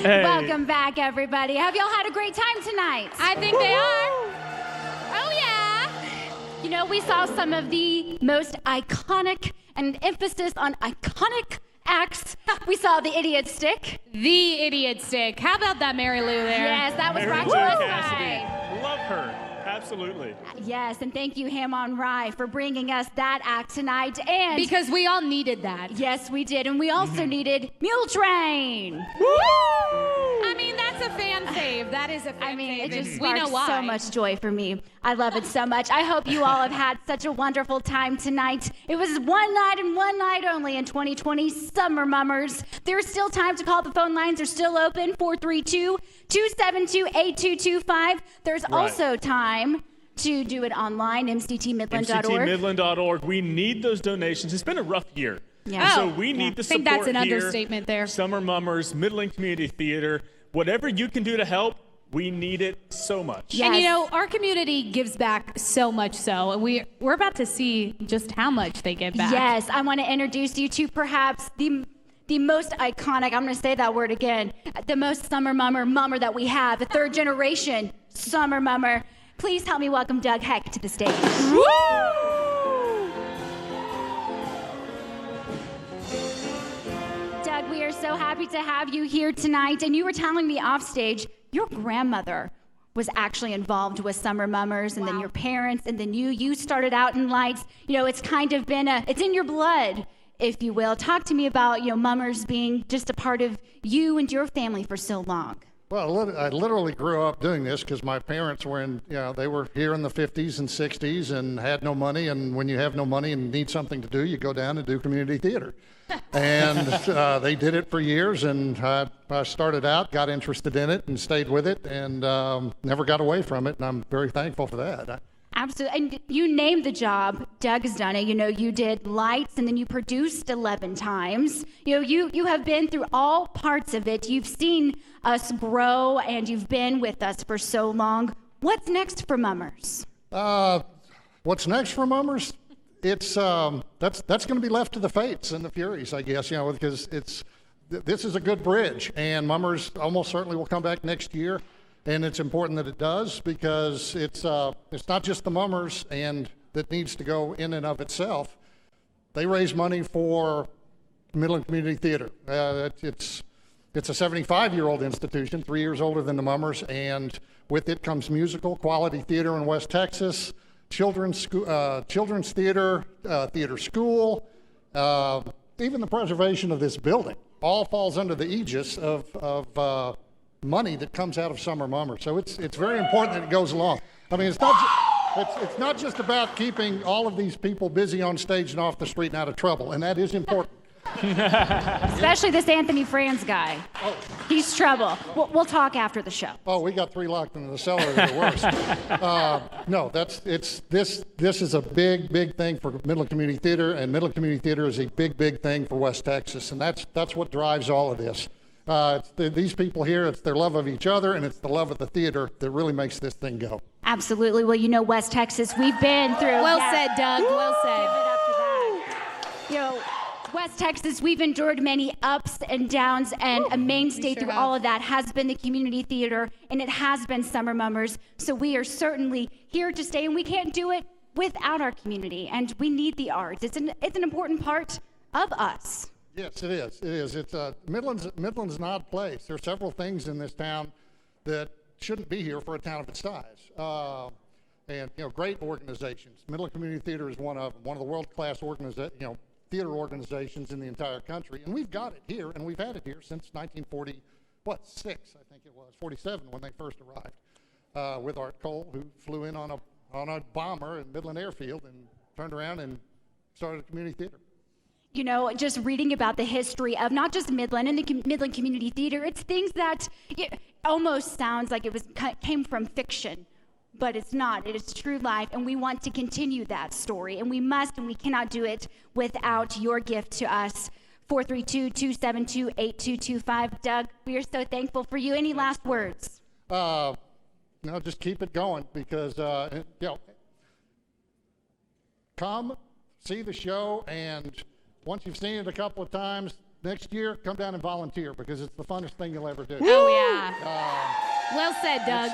Hey. Welcome back, everybody. Have y'all had a great time tonight? I think they are. Oh, yeah. You know, we saw some of the most iconic, and emphasis on iconic acts. We saw the Idiot Stick. The Idiot Stick. How about that Mary Lou there? Yes, that was Mary brought to Lou us Cassidy. by. Love her. Absolutely. Yes, and thank you, Ham on Rye, for bringing us that act tonight. And Because we all needed that. yes, we did, and we also needed Mule Train. I mean, that's a fan fave. That is a fan I mean, fave. it just we know sparks why. so much joy for me. I love it so much. I hope you all have had such a wonderful time tonight. It was one night and one night only in 2020, Summer Mummers. There's still time to call. The phone lines are still open, 432-272-8225. There's also time to do it online, mctmidland.org. mctmidland.org. We need those donations. It's been a rough year. Yeah. So we need the I think support that's an here. understatement there. Summer Mummers, Midland Community Theater, whatever you can do to help, we need it so much. Yes. And you know, our community gives back so much so, and we're about to see just how much they give back. Yes, I want to introduce you to perhaps the most iconic, I'm going to say that word again, the most Summer Mummer that we have, the third generation Summer Mummer. Please help me welcome Doug Heck to the stage. Woo! Doug, we are so happy to have you here tonight. And you were telling me off stage, your grandmother was actually involved with Summer Mummers, and then your parents, and then you started out in lights. You know, it's kind of been it's in your blood, if you will. Talk to me about, Mummers being just a part of you and your family for so long. Well, I literally grew up doing this because my parents were they were here in the 50s and 60s and had no money. And when you have no money and need something to do, you go down and do community theater. And they did it for years. And I started out, got interested in it and stayed with it and never got away from it. And I'm very thankful for that. Absolutely. And you named the job. Doug has done it. You did lights, and then you produced 11 times. You have been through all parts of it. You've seen us grow, and you've been with us for so long. What's next for Mummers? What's next for Mummers? It's that's going to be left to the fates and the furies, I guess. Because this is a good bridge, and Mummers almost certainly will come back next year. And it's important that it does because it's not just the Mummers and that needs to go in and of itself. They raise money for Midland Community Theater. It's a 75-year-old institution, 3 years older than the Mummers, and with it comes musical, quality theater in West Texas, children's theater, theater school, even the preservation of this building. All falls under the aegis of money that comes out of Summer Mummers. So it's very important that it goes along. I mean, it's not just about keeping all of these people busy on stage and off the street and out of trouble, and that is important. Especially this Anthony Franz guy. Oh. He's trouble. We'll talk after the show. Oh, we got 3 locked in the cellar that are worse. No, this is a big thing for Midland Community Theater, and Midland Community Theater is a big thing for West Texas, and that's what drives all of this. These people here, it's their love of each other, and it's the love of the theater that really makes this thing go. Absolutely. Well, West Texas, we've been through. Well said, Doug. Well said. Give it up to that. West Texas, we've endured many ups and downs, and a mainstay through all of that has been the community theater, and it has been Summer Mummers. So we are certainly here to stay, and we can't do it without our community, and we need the arts. It's an important part of us. Yes, it is. It is. It's Midland's an odd place. There are several things in this town that shouldn't be here for a town of its size. And great organizations. Midland Community Theater is one of them. One of the world-class theater organizations in the entire country. And we've got it here, and we've had it here since 1946, I think it was, 47 when they first arrived, with Art Cole, who flew in on a bomber at Midland Airfield and turned around and started a community theater. Just reading about the history of not just Midland and the Midland Community Theater, it's things that almost sounds like it came from fiction, but it's not. It is true life, and we want to continue that story, and we must, and we cannot do it without your gift to us. 432-272-8225. Doug, we are so thankful for you. Any last words? No, just keep it going because, come, see the show, and once you've seen it a couple of times, next year, come down and volunteer because it's the funnest thing you'll ever do. Oh, yeah. Well said, Doug.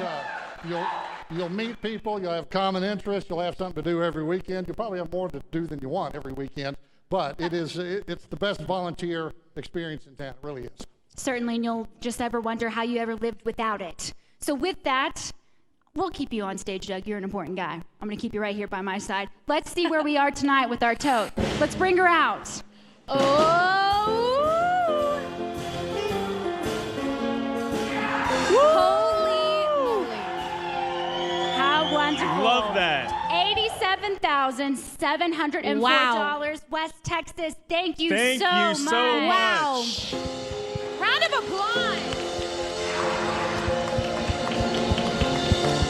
You'll meet people, you'll have common interests, you'll have something to do every weekend. You'll probably have more to do than you want every weekend, but it's the best volunteer experience in town. It really is. Certainly, and you'll just ever wonder how you ever lived without it. So with that, we'll keep you on stage, Doug. You're an important guy. I'm going to keep you right here by my side. Let's see where we are tonight with our tote. Let's bring her out. Oh! Holy moly. How wonderful. Love that. $87,704. Wow. West Texas, thank you Thank so you much. so Wow. much. Round of applause.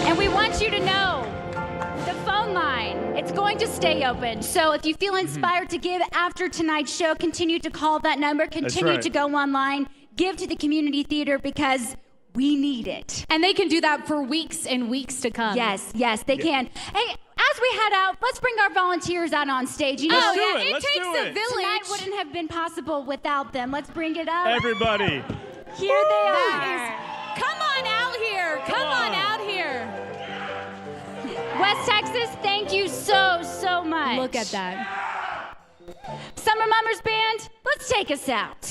And we want you to know the phone line, it's going to stay open. So if you feel inspired to give after tonight's show, continue to call that number, continue right. to go online, give to the community theater because we need it. And they can do that for weeks and weeks to come. Yes, they can. Hey, as we head out, let's bring our volunteers out on stage. You know, Let's do yeah, it. it Let's takes do a it. village. tonight wouldn't have been possible without them. Let's bring it up. Everybody. Here they are. That is, come on out here. Come on out here. West Texas, thank you so much. Look at that. Summer Mummers Band, let's take us out.